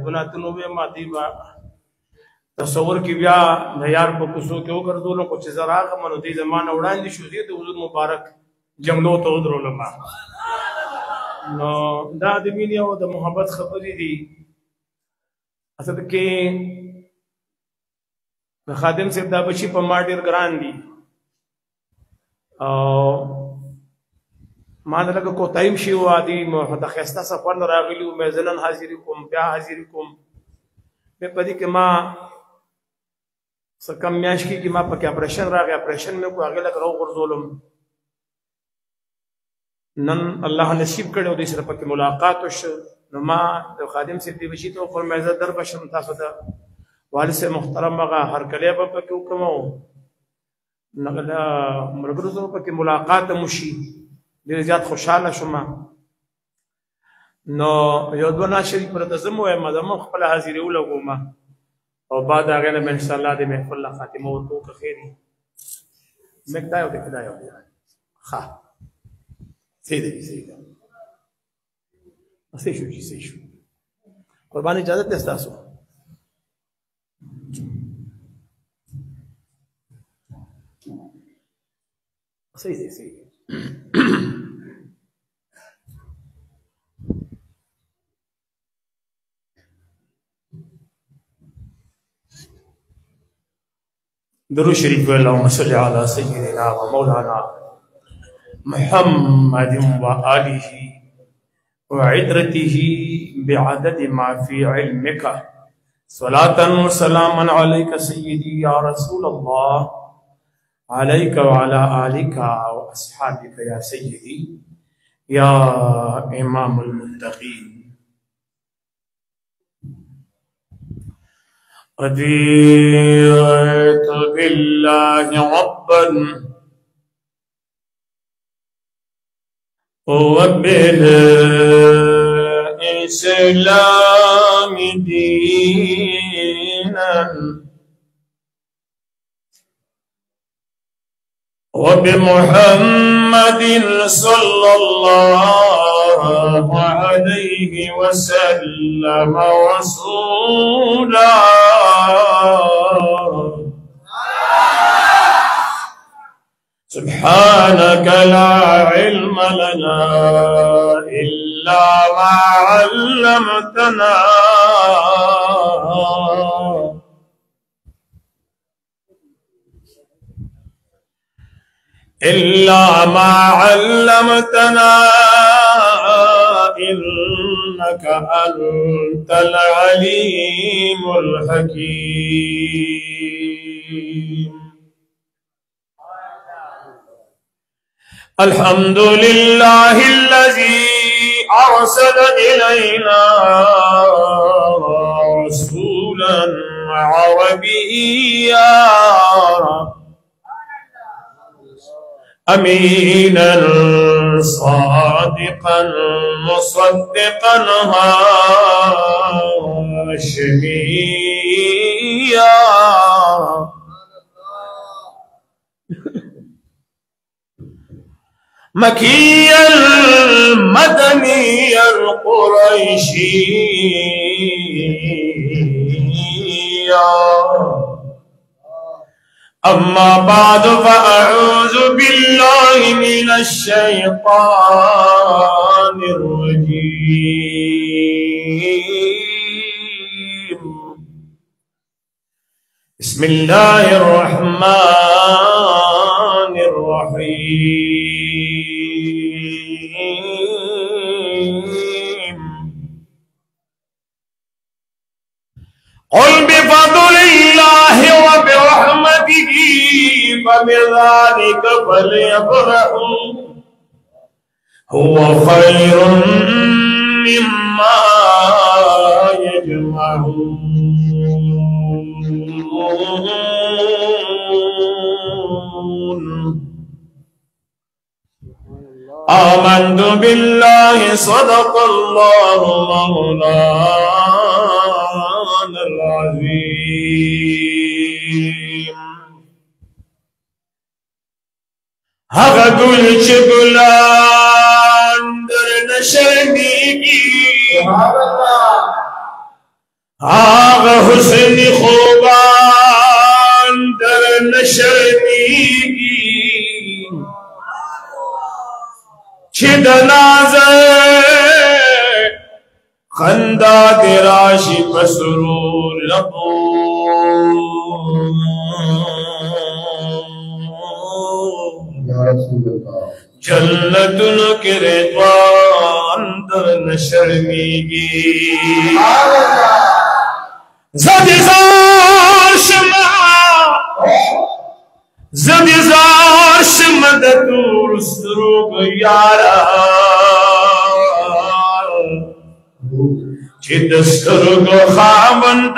خدمتونو به مادي با تصور کی بیا نيار په کوسو کې وګرځولو کو چې زراغه منو دې زمانه وړاندې شو دې د حضور مبارک جنگلو ته ودرول ما نو دا د مینې او د محبت خبرې دي اصل کې د خادم صاحب دا بچی په ما ډېر ګران دي او ما دلته کو تایم شي وادي د خسته سفر راغلی او مې ځلن حاضر کوم بیا حاضر کوم په پدې کې ما سکم میاش کې ما پکې اپریشن راغی اپریشن مې کو هغه لګ راو غرزولم نن الله نصیب کړو دې سره پکې ملاقات وشو نو ما د خادم صاحب دې بشي ته فرمایي زه در بشم تاسو ته والد سے محترم هغه هر کله به پکې وکمو نغلا مرګرو سره پکې ملاقات مشي ډېر زیات خوشاله شوم نو یو دوه ناشري پر تزم وای مدام خپل حاضر ولګوم او بعد هغه نه ان شاء الله دې محفل خاتمه ورکو خیری مکدایو دې کدایو ها سیده صحیح شو قربان اجازت دې تاسو صحیح درود شریف اللهم صل على سيدنا ومولانا محمد وآله وعترته بعدد ما في علمك صلاة وسلاما عليك سيدي يا رسول الله عليك وعلى آلك وأصحابك يا سيدي يا إمام المتقين رضيت بالله ربا وبالإسلام دينا وبمحمد صلى الله عليه وسلم رسولا سبحانك لا علم لنا إلا ما علمتنا إنك أنت العليم الحكيم الحمد لله الذي أرسل إلينا رسولا عربيا أمينا صادقا مصدقا هاشميا مكيا مدنيا قريشيا أما بعد فأعوذ بالله من الشيطان الرجيم بسم الله الرحمن الرحيم قل بفضل الله وبرحمته فبذلك فليفرحوا هو خير مما يجمعون آمنت بالله صدق الله مولانا العظيم هغه ګل چې ګلان در نشرمېږي आग हुस्न खूबान दर नशर्मीगी छिद नाज़े खंदा दिराशी बसरूर लबो जन्नतुन के रिज़वान दर नशर्मीगी ज़दिज़ार शमदतूर सरूग यारा चिदस्तरुग खाबंदान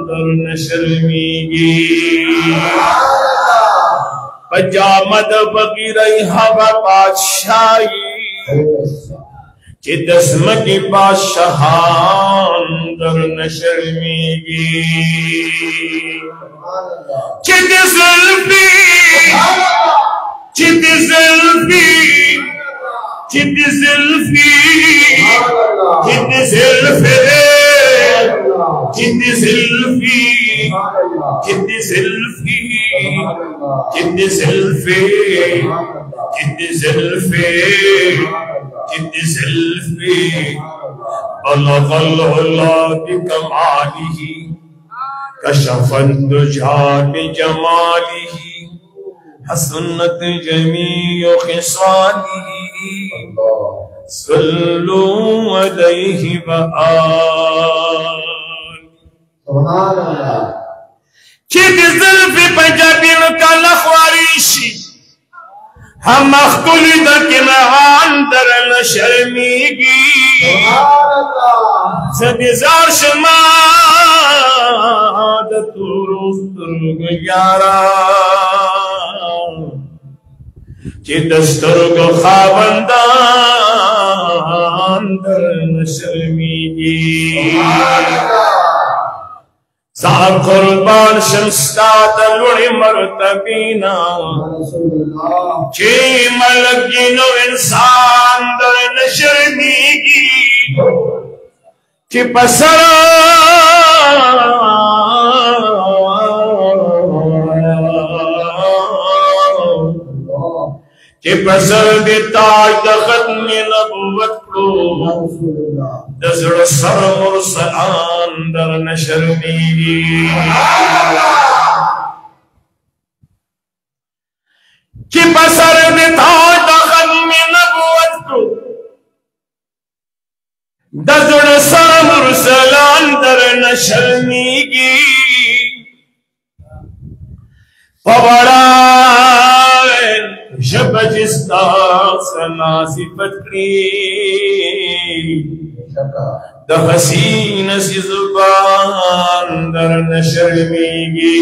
दर नशर्मीगी पजामद बगीरई हवा बादशाही चिदस्म की बादशाहान दर नशर्मीगी चिद ज़ुल्फ़ी चिद ज़ुल्फ़ी चिद ज़ुल्फ़ी चिद ज़ुल्फ़ी चिद ज़ुल्फ़ी चिद ज़ुल्फ़ी चिद ज़ुल्फ़ी चिद ज़ुल्फ़ी चिद ज़ुल्फ़ी बलग़ल उला बिकमालिही कशफ़न दुजा बिजमालिही हसनत जमीउ खिसालिही सल्लू अलैहि व सुभान अल्लाह चिद ज़ुल्फ़ी पंजाबिन का लखवारिशी हम मख्तुलिद किनान दर नशर्मीगी ज़दिज़ार शमादतूर सरूग यारा चिदस्तरुग खाबंदान दर नशर्मीगी सार कुर्बान शमस्ताद लुणी मरतबीना चे मलक जिनो इंसान दर नशर्मीगी चे पसर चे पसर दे ताज खत्म नबुवत को दज़ड़ सर मुरसलान दर नशर्मीगी चे पसर दे ताज खत्म नबुवत को दज़ड़ सर मुरसलान दर नशर्मीगी पवड़ा जब जिस्ता सना सिफत करी द हसीन सी जुबान दर नशर्मीगी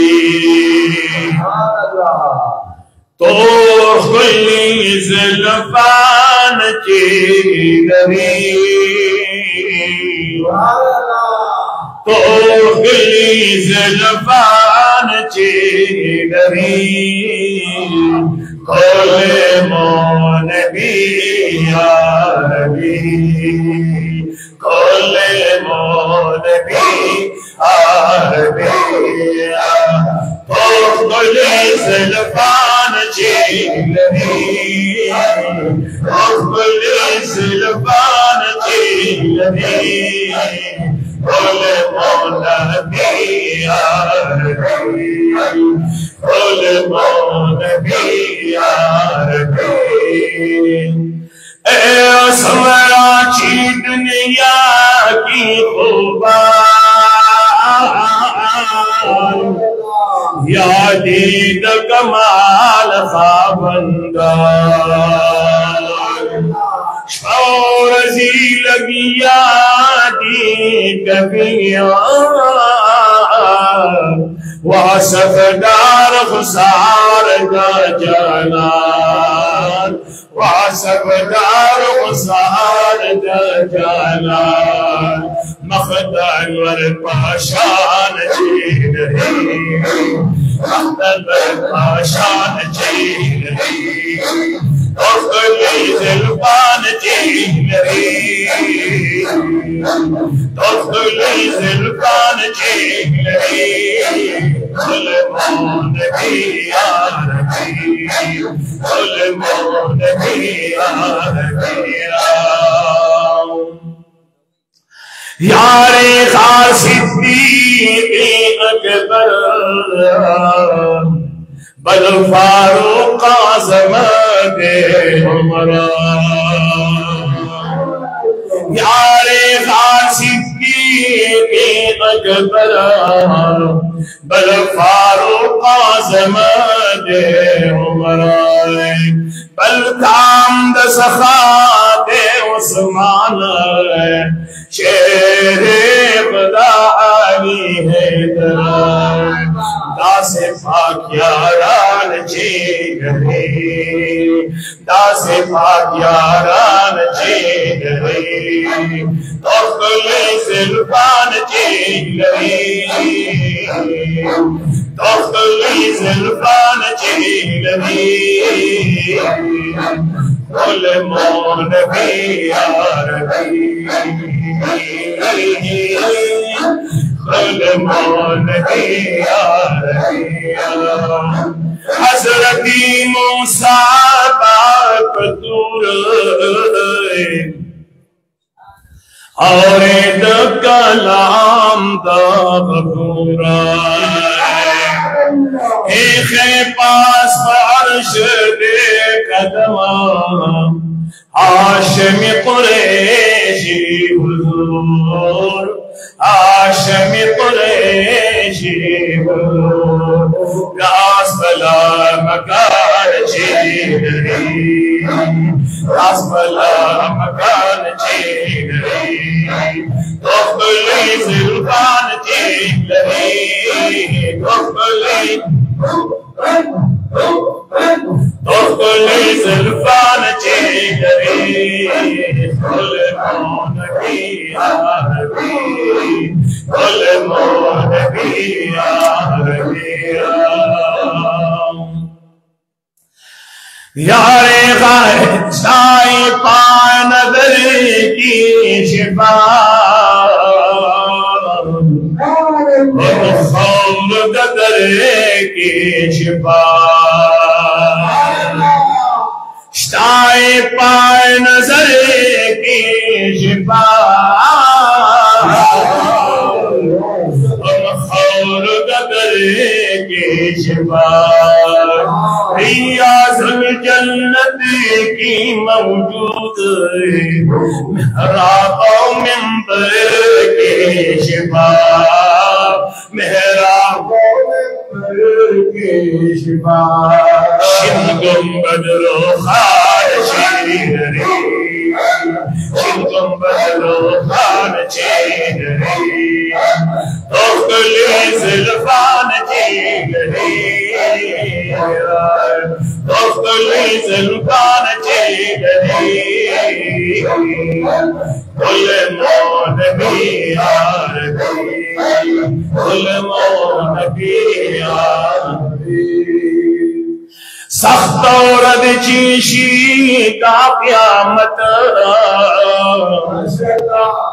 तो खुली ज़ुल्फ़ान चेगरी तो खुली ज़ुल्फ़ान चेगरी खोले मौन भी आरबी खोले मौन भी आरबी खोले ज़ुल्फ़ान चेगरी खोले ज़ुल्फ़ान चेगरी खोले मौन भी आरबी खोले मौन भी समराची दुनिया की खूबान यादीद कमाल खाबंदान शौरजी लगी यादी कबिया वासफदार खुसार का जानान वासफदार खुसार का जानान मखदर वर पाशान चीन मखदर वर पाशान चीन तोखली ज़ुल्फ़ान चेहरे तोखली ज़ुल्फ़ान चेहरे ज़ुल्मों नबी या रबी ज़ुल्मों नबी या रबी यारे सिद्दीक़ अकबर बल फारूक आज़म दे हमरा यारे सिद्दीक़ अकबर बल फारूक आज़म दे हमरा बल कामद सखा दे उस्मान शेरे बदा अली हैदर दासे पाक यारान चेहरे दासे पाक यारान चेहरे तोखली ज़ुल्फ़ान चेहरे तोखली ज़ुल्फ़ान चेहरे ज़ुल्मों नबी या रबी ज़ुल्मों नबी या रबी हज़रती मूसा पाक दूर और कलाम दा गफूरा खे पास अर्श दे कदमा हाशमी कुरैशी हुजूर हाशमी कुरैशी हुजूर रास बला मकान चेहरे रास बला मकान चेहरे तोखली ज़ुल्फ़ान चेहरे तोखली ज़ुल्फ़ान चेहरे ज़ुल्मों नबी या रबी ज़ुल्मों नबी या रबी यारे साए पाए नज़र की शिफा खौल गदर की शिफा साए पाए नज़र की शिफा खौल गदर की शिफा रियाज़ुल जन्नत की मौजूद मेहराब मिंबर के शिफा मेहराब मिंबर के शिफा गुंबद रो खार चेहरे गुंबद रो खार चेहरे तोखली ज़ुल्फ़ान चेहरे तोखली ज़ुल्फ़ान चेहरे ज़ुल्मों नबी या रबी ज़ुल्मों नबी या रबी सख्त औरत चीशी का क़यामत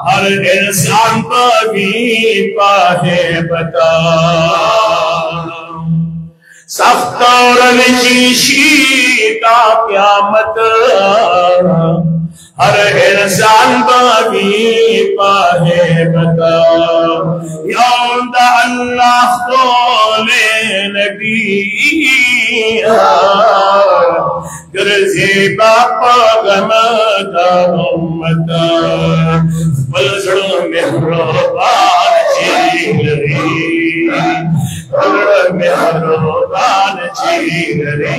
हर इंसान पर भी पाहे बता सख्त औरत चीशी का क़यामत हर इंसान पर भी पाहे बता यौम अल्लाह तोले नबी गर्ज़े बापा गमदा उम्मत बलसड़ों में रोबान चेहरे मेहरबान चेहरे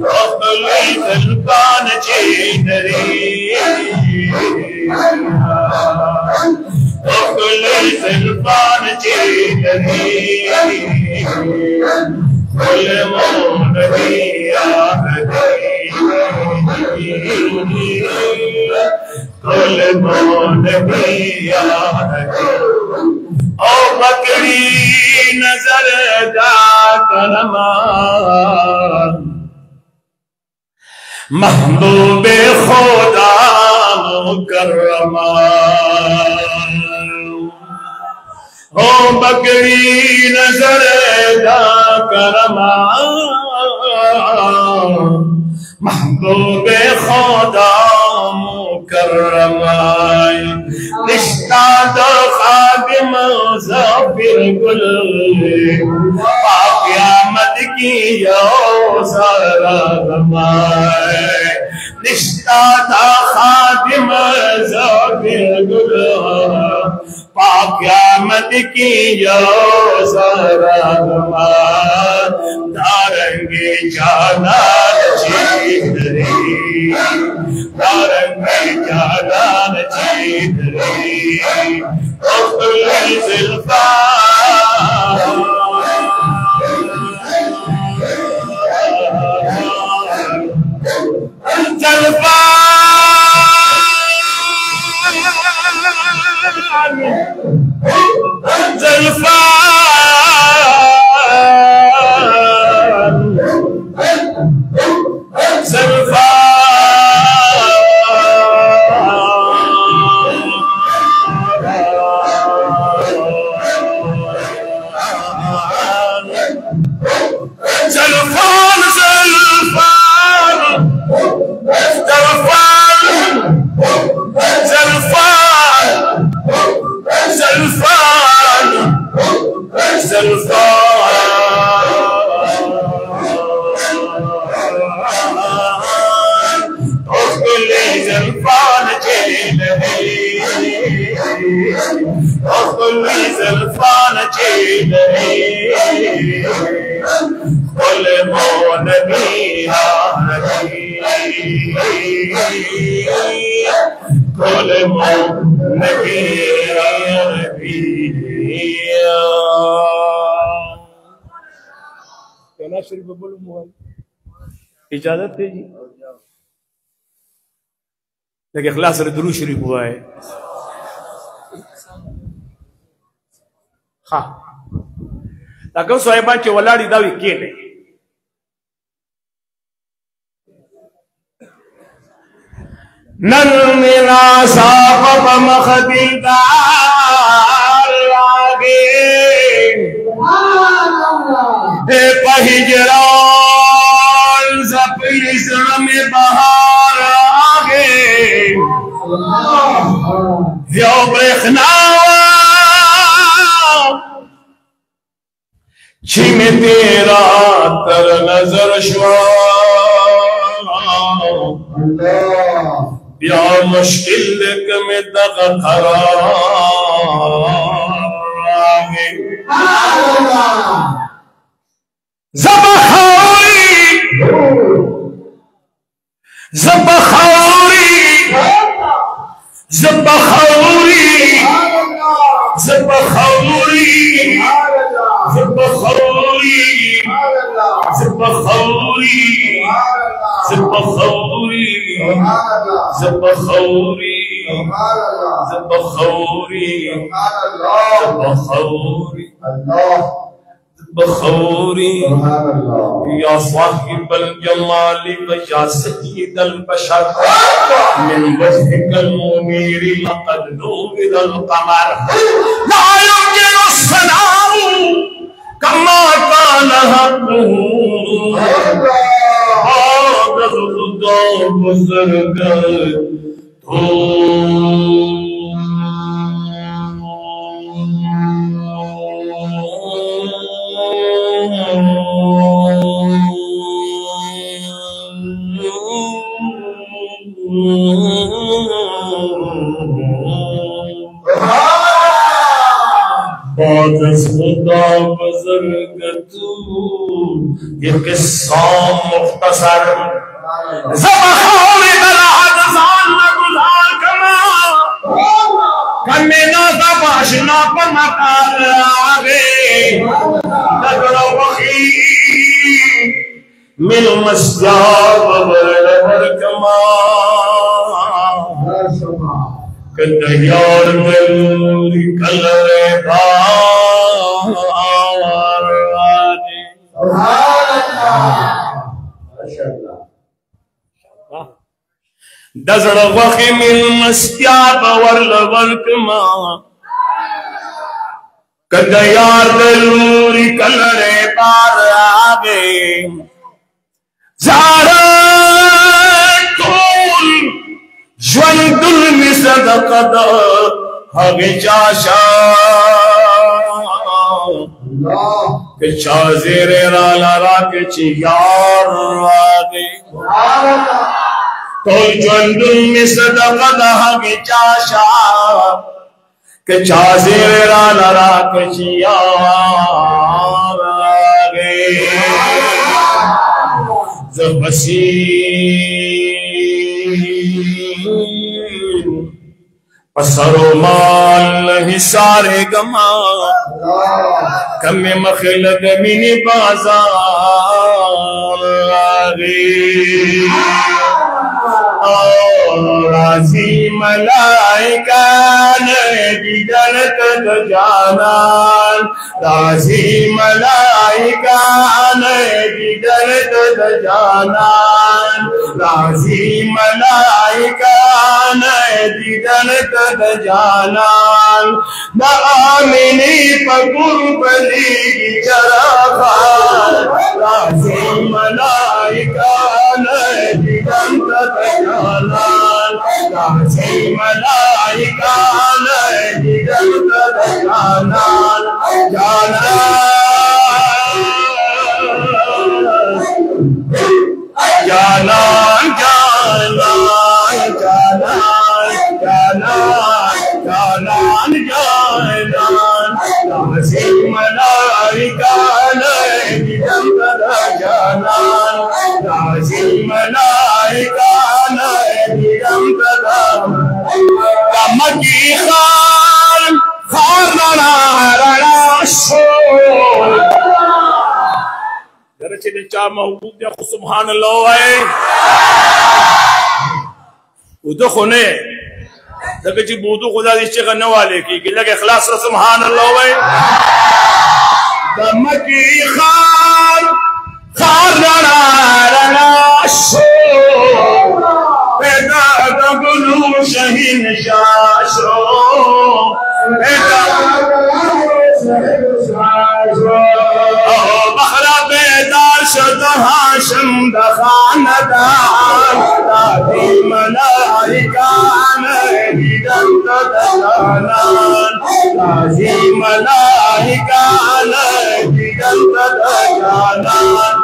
तोखली ज़ुल्फ़ान चेहरे तोखली ज़ुल्फ़ान चेहरे ज़ुल्मों नबी या रबी ज़ुल्मों नबी या रबी ओ बकरी नजर जा करमा महबूबे खुदा मुकर्रमा हो बकरी नजर दा करमा महबूबे खुदा मुकर्रमा रिश्ता दो खादिम ज़ाफिर गुल क़यामत की यो सारा रमाए रिश्ता दा खादिम ज़ाफिर गुल क़यामत की यो सारा रमाए दारंगे जानान चीदरी दारंगे जानान चीदरी ज़ुल्फ़ा ज़ुल्फ़ा ज़ुल्फ़ा ज़ुल्फ़ा शरीफ बोलो मोबाइल इजाजत है जी लेकिन इखलास दुरूद शरीफ हुआ है हाँ ताकि साहिबा चे वलाड़ी दावी के ने नन मेरा साहब मखदिलदार लागे पहिजरान ज़पीज़ में बहार आगे जो ब्रेखना छिम तेरा तर नजर या मुश्किल में दग आगे ज़बख़ौरी ज़बख़ौरी ज़बख़ौरी ज़बख़ौरी ज़बख़ौरी ज़बख़ौरी ज़बख़ौरी ज़बख़ौरी ज़बख़ौरी बखौरी या साहिबल जमाल व या सय्यदल बशर मिन वजहिकल मुनीरी लक़द नूरिल क़मर ला युमकिनु सनाउ कमा कान हक़्क़ुहु हादल खुदा बुज़ुर्ग तो खुदा बुजुर्ग तू ये किस्सा मुख्तसर ज़बख़ौरी दराद ज़ान न गुज़ार कमा कमे ना ज़बाशना पर मकार आगे लगड़ा वही मिल मस्जाब वर कमा कदयार मेरी कलरे دزړ غوخه مل مستیا باور لورکما کدا یار دلوري کلره پار آگے زارا ټول ژوند می صدقه ده هغه چاشا که چا زیر را لرا که چی یار آگے ټول ژوند می صدقه ده هغه چاشا که چا زیر را لرا که چی یار آگے زبسیر پسرو مال حسارے گما کم مخلد منی بازار آگے راضی ملائکہ دیدنت جانان راضی ملائکہ دیدنت جانان راضی ملائکہ دیدنت جانان دا آمینی پکر بلی چراغان راضی ملائکہ دیدنت جانان راضی ملائکہ دیدنت جانان جانان جانان جانان جانان جانان راضی ملائکہ دیدنت جانان راضی ملائکہ دیدنت کمکی خان رنا رنا شو درچے نے چا محبوب دیا خو سبحان اللہ ہے بودو خونے دکھے چی بودو خدا دیشتے غنہ والے کی کہ لگے اخلاص را سبحان اللہ ہے دمکی خان رنا رنا شو پیدا دگلو شہین شاشو پیدا بخرا بیدار شد ہاشم دخاندان دادی ملائکان دیدنت جانان دادی ملائکان دیدنت جانان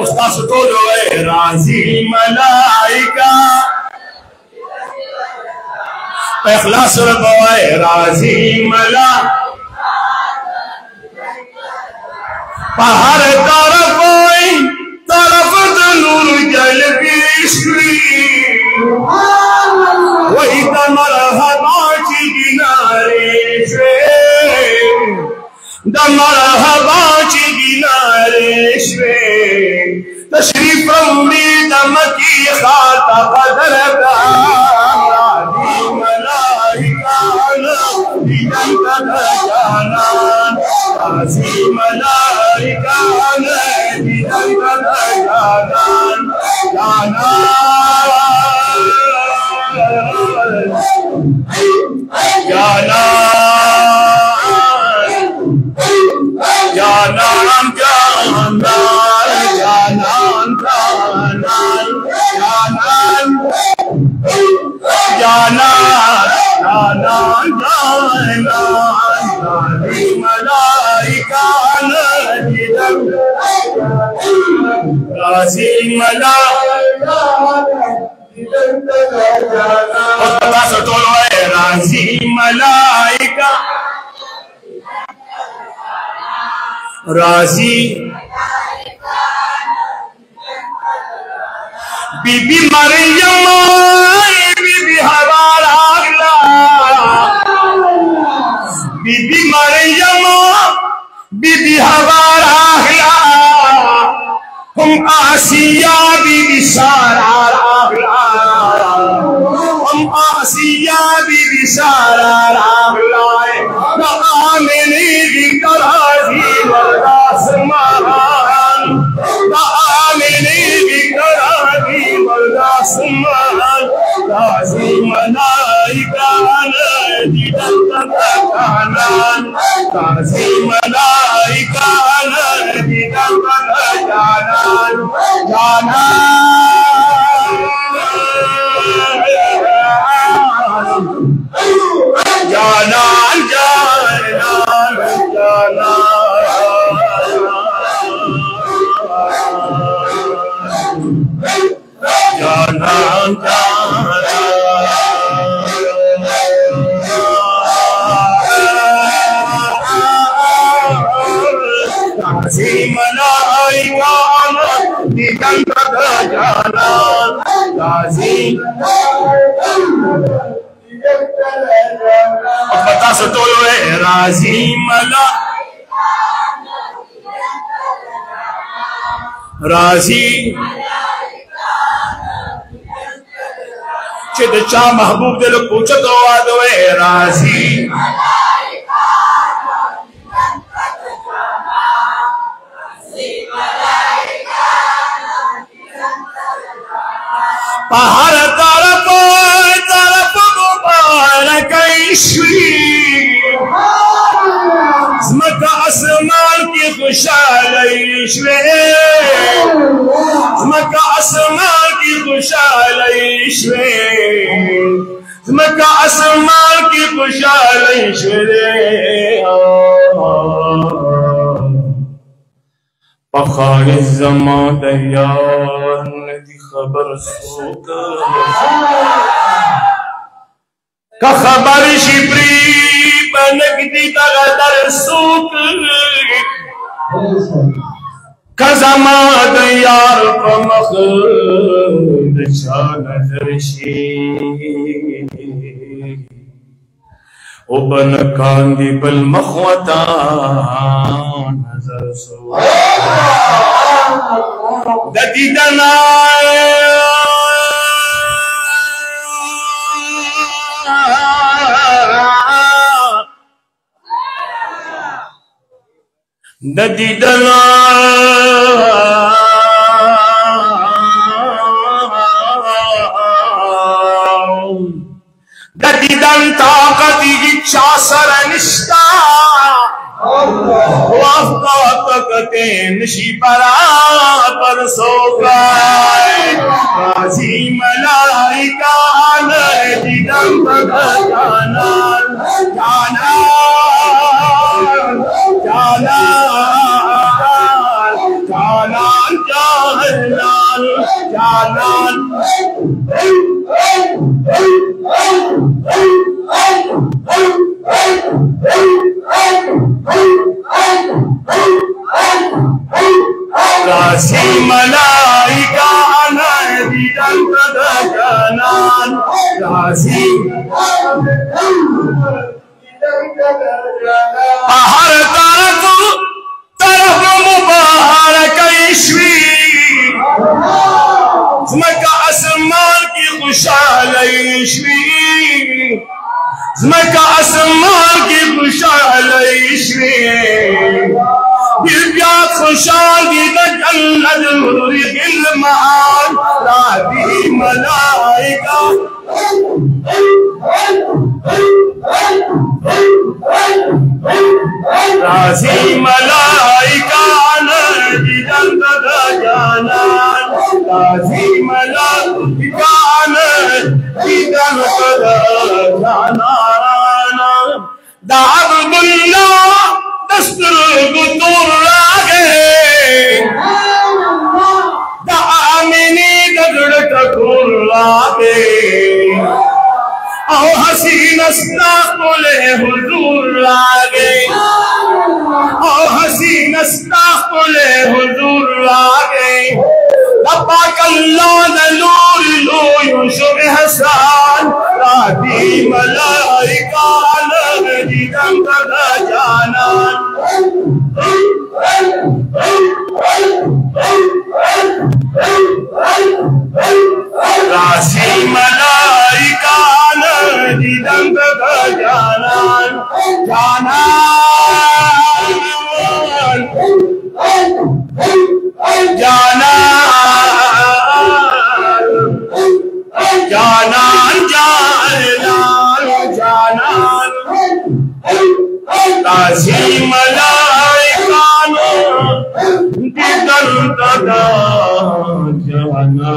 استاد ستولو ہے راضی ملائکہ اخلاص ربو ہے راضی ملائکہ پہر طرف ہوئی طرف نور جل بیشوی وہی تا مرحبا چی گنارے شوی دا مرحبا چی گنارے شوی تشریف رمی دمکی خاتا قدر راضی ملائکان دیدنت جانان راضی ملائکان دیدنت جانان جانان راضی ملائکہ राजी बीबी मरियम बीबी हवा रागला बीबी मरियम बीबी हवा रागला हम आसिया बीबी सारा रागला हम आसिया बीबी सारा रागला आमिनी भी कराजी वरदासमान आमिनी भी कराजी वरदासमान राजी मलाइका नदी दंतकानान राजी मलाइका नदी दंतकानान जाना जानान जानान जानान राजी मलाइका नदी दंतकानान राजी बता सतो है राजी मला राजी चिद चा महबूब दिल पूछ तो आदो है राजी पहाड़ तरफ तरफ मुबारक मका आसमान की खुशहाली मका आसमान की खुशहाली मका आसमान की खुशहाली पखार ज़मा दयार नदी खबर सोका का खबर शिबरी बनकदी तगदर सूक का ज़मा दयार पमख दशा नजर शी ओबन कांदी बल मखवता नजर सो ददीदना ददीदना ददीदन ताकती इच्छा सरनिष्ठा वास्ता तकते निशी परा पर सो गए राजी मलाइका नदी दंतकानान जानान जानान जानान जानान राजी मलाइका नदी दंतकानान राजी हर तरफ तरफ मुबारक मका आसमान की खुशहाली मका आसमान की खुशहाली दिव्या खुशहाली जन्नत नूरी गिलमान राजी मलाइका राजी मलाइका नदी दंतकानान राजी मलाइका नदी दंतकानान दाअबुल्लाह दस्तूर गुतूर लागे दामिनी दगड़ टकोर लागे हसीन हुजूर लागे हसीन अस्ताक़ुल हुजूर आगे लबाक अल्लाह नूर लो यूसुफ हसन राधी मलाइका लहरी दम का जाना राशि मलाइका लहरी दम का जाना जाना जाना जाना जाना ताज़ी मलाइकानो दिदर तदा जाना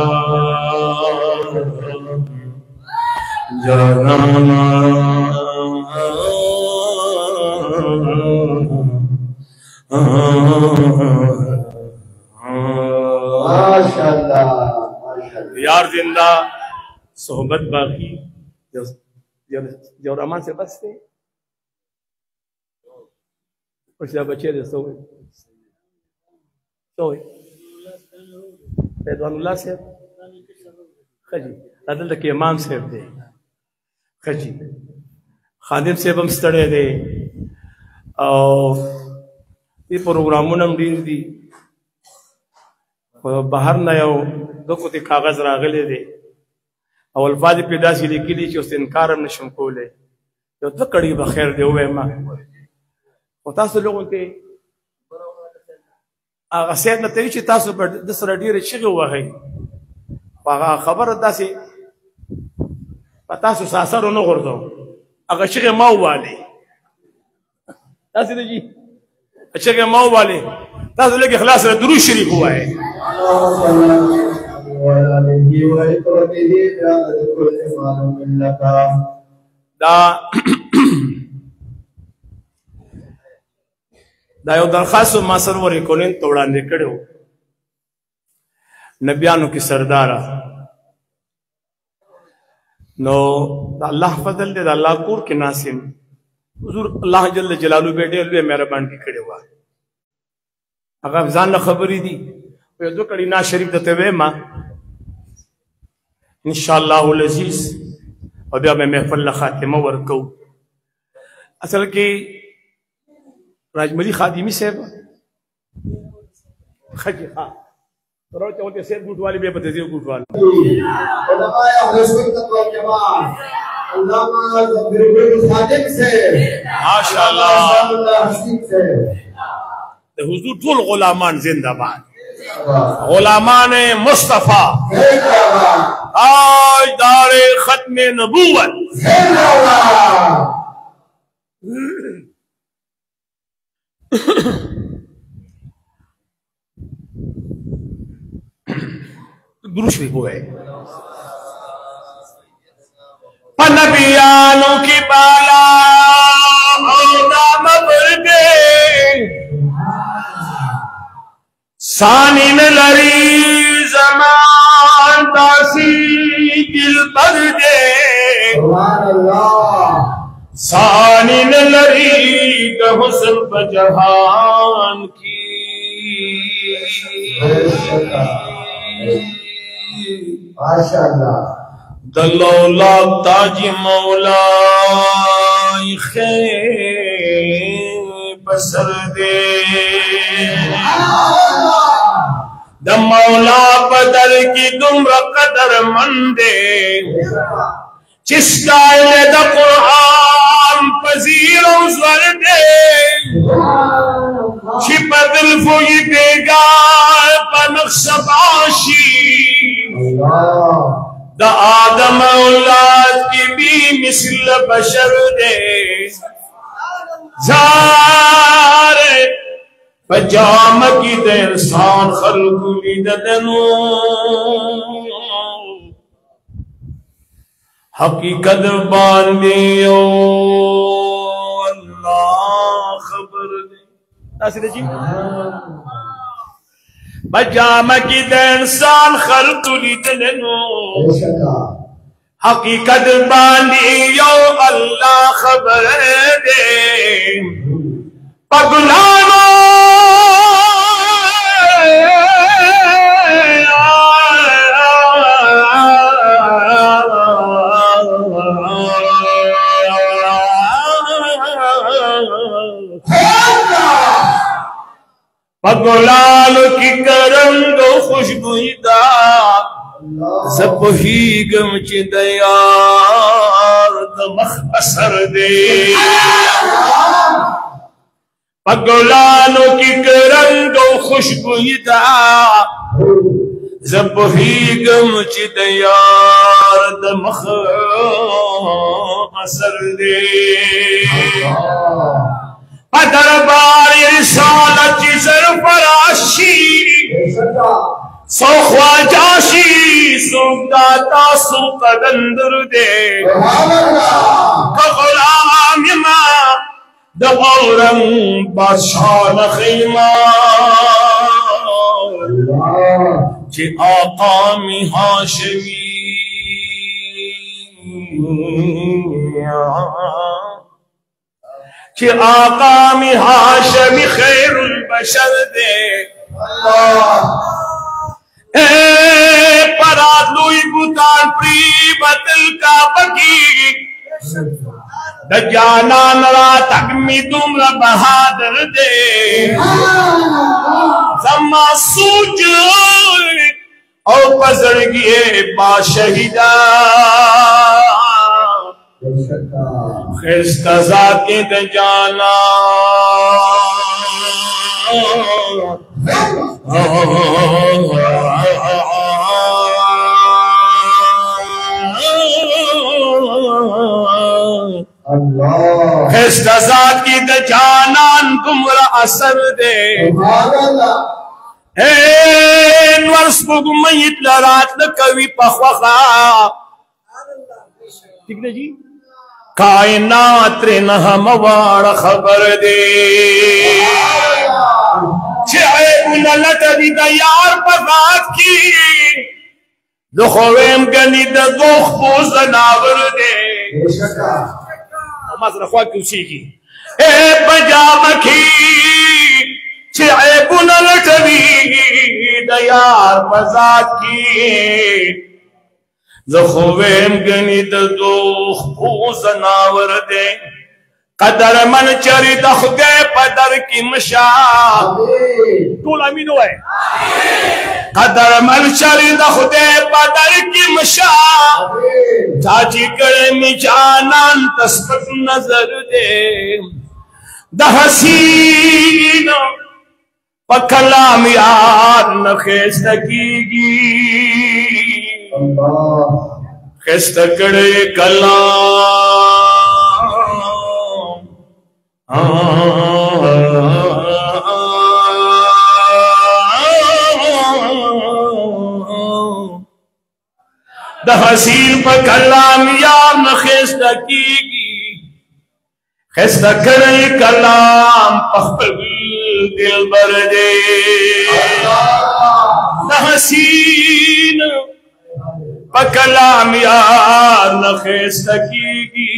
जाना यार जिंदा सोहबत बाकी जो रमान से बस थे और बच्चे थे सोए पैदवानुल्लाह से खजी अदल के इमाम से थे खजी खादिम से हम स्टड़े थे और ये प्रोग्रामों ने डी दी बाहर न आयो दो कुछ कागज रागले दे और अल्फाज पैदा सी लिखी दी उस इनकार हम नशम को ले जो तो कड़ी बखैर दे हुए माँ होता से लोगों के असेद न तेरी चिता से पर दस रडियर चिग हुआ है पागा खबर दा से पता से सासर न कर दो अगर चिग माऊ वाले ऐसे जी अच्छा के माऊ वाले ताज़ लेके खलास दुरूद शरीफ हुआ है दा यो दरखास्त मासर वर कोने तोड़ा निकड़ो नबियानों की सरदारा नो अल्लाह फजल दे अल्लाह कुर के नासिम हुजूर अल्लाह जल्ल जलालु बेटे ले मेहरबान की खड़े हुआ अगर जान खबरी दी दो कड़ी ना शरीफ देते हुए माँ इंशाअल्लाह अजीज और मैं महफल खातिमा वर्क असल की राजमली खादिमी साहब खजी हाँ तो सेठ गुट वाली बेपते गुट वाली हुजूर टोल गुलामान जिंदाबाद गुलामान मुस्तफा आज दारे खत्मे नबूवत दुरूद शरीफ है नबियानों की बाला नाम बरदे सानी न लरी जमान दासी दिल पर दे सानी न लरी हुस्न जहान की माशाअल्लाह दलौला ताज मौला बसर दे द मौला बदल की दुम्र कदर मंदे चिस्काए द कुरान पजीरों स्वर दे छिपदिल फुई देगा पनक्श बाशी द आदम औलाद की भी मिसल बशर दे जारे पजाम की देरसान खलकुली ददनो हकीकत बांधियो अल्लाह खबर दे नासिर जी बजाम की देरसान खलकुली ददनो हकीकत बांधियो अल्लाह खबर दे पगलानो पगलानो की करंगो खुशबुदा ज़पहीगम चिदयार दमख असर दे पगलानो की करंगो खुशबुदा ज़पहीगम चिदयार दमख असर दे दरबार रिसालत सरफराशी सो ख्वाजाशी सो दाता सो कदंदर दे गुलाम मा दौरम बादशाह नखीमा जे आका मी हाशमी कि आका में हाशमी खैरुल बशर दे परात लुई बुतान प्री बतल का बकी दजाना नरा तकमी तुमरा बहादुर दे जमा सूज और पजड़ गिए बाशहिदा खिस्ता जाके जाना खिस्ता जात की जानान तुमरा असर दे वर्ष बुगमयत लरात कवि पखवा ठीक है जी कायनात रे न हमवाड़ खबर दे लट दी यार बगात की दुखवेम गनी दुख को जनावर दे मजरखवा कुसी की ए पजामखी छेबुन लट दी यार बगात की ज़ख़ुवेम गनी दुख को जनावर दे कदर मन चरी दख गए पदर की मशा तूल अमीन है कदर मन चरी दख गए पदर की मशा चाची करे में जानन तस्बत नजर दे दहसीन पकलाम यार नखेस तकीगी खिस्तकड़े कलाम दहसील पर कलाम यार न खिस्तकीगी खिस्तकड़े कलाम पखबल दिल बर दे दहसीन कलाम यार न खिस्तकीगी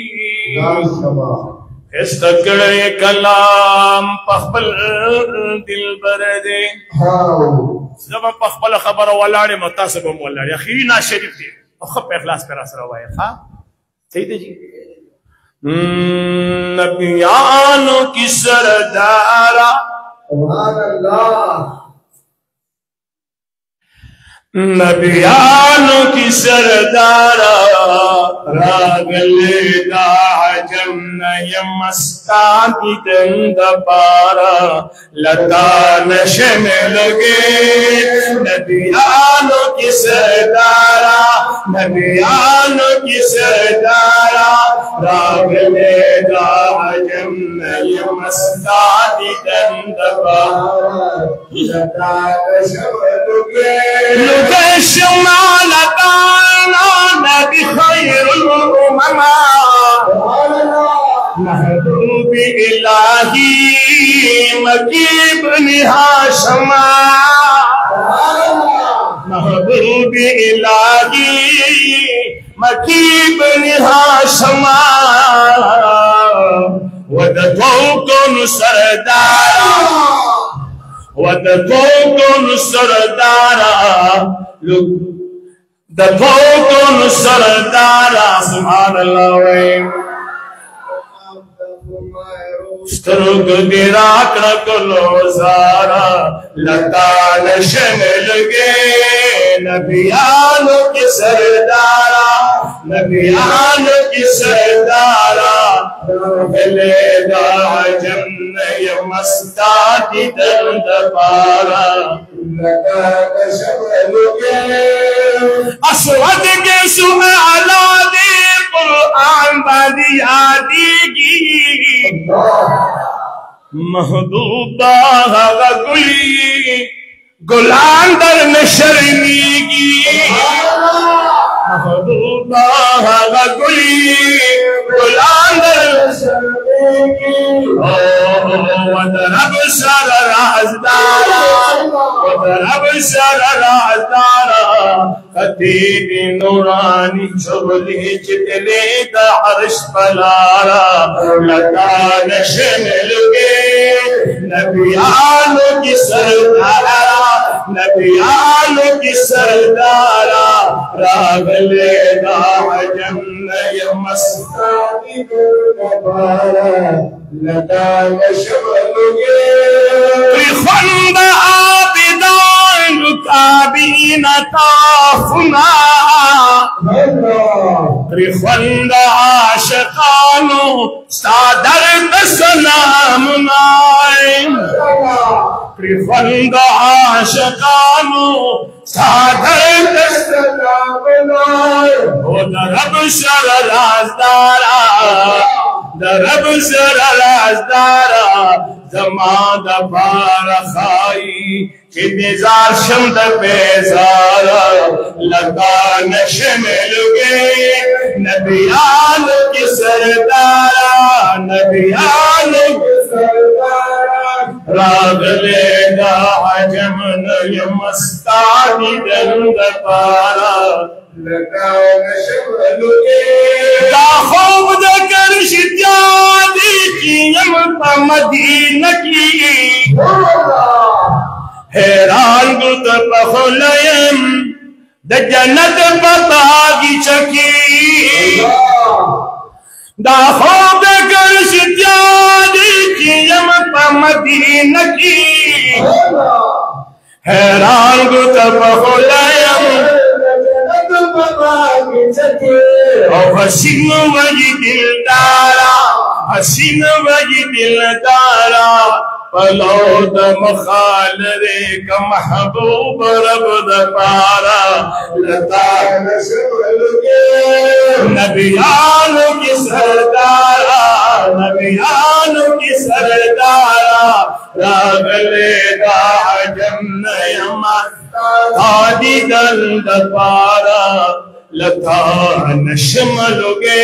खिस्तकड़े कलाम पखबल दिल बर दे जब पखबल खबर वालाड़े मुतासिब वालाड़े आखिरी ना शरीफ दे खब इखलास पर असर हुआ है हाँ सही थे जी नबियानों की सरदारा सुभान अल्लाह नबियानों की सरदारा रागले दाजम नयम मस्तान की दंद पारा लता नशे में लगे नबियानों की सरदारा नबियानों की सरदारा रागले दाजम नयम मस्तान की दंद पारा लता नशे में लगे شمال دانا نبي خير الأمم محبوب إلهي مجيب هاشم محبوب إلهي مجيب هاشم ودتوكن سردارا ودتوكن سردارا دتوكن سردارا سبحان الله وين سترگ गिरा कलो सारा लता नशमल गे नबियानो की सरदारा नबियानो की सरदारा गलेगा जन्नय मस्ता की दर्द पारा लता नशमल गे असवद के सुआला दे कुरान बादी आदीगी महबूबा गुली गुलाम दर में शर्मीगी महबूबा गुली गुलाम दर में शर्मीगी वदरब सर राजदारा वदरब सर राजदारा खतीब नूरानी चुबली चितले दा अर्श पलारा लता नशमल गे नबियानो की सरदारा नबियानो की सरदारा रागले दा जन्नय मस्तानी दुबारा लता नशमल गे खंद आबिदान काबीन ताफुना रिखंद आशिकानो सादर सलाम नाइम रिखंद आशिकानो सादर सलाम नाइम ओ दरब शर राजदारा दरब शर राजदारा जमाद बार खाई कि निजार शमद बेजारा लता नशमल गे नबियानो की सरदारा नबियानो की सरदारा रागले दा जमन मस्तानी दंद पारा लता नशमल गे दा खूब दकर शिद्यादी की यम मदीना की हैरान गुद बखलयम द जन्नत बागी चकी दा खूब कर शिद्यादी की यम मदीना की हैरान गुद बखलयम और हसीन वही दिलदारा हसीन वही दिलदारा पलौद मखाल रे का महबूब रब दपारा लता नशमल गे नबियानो की सरदारा नबियानो की सरदारा रागले दा जन्नय मस्तानी दंद पारा लता नशमल गे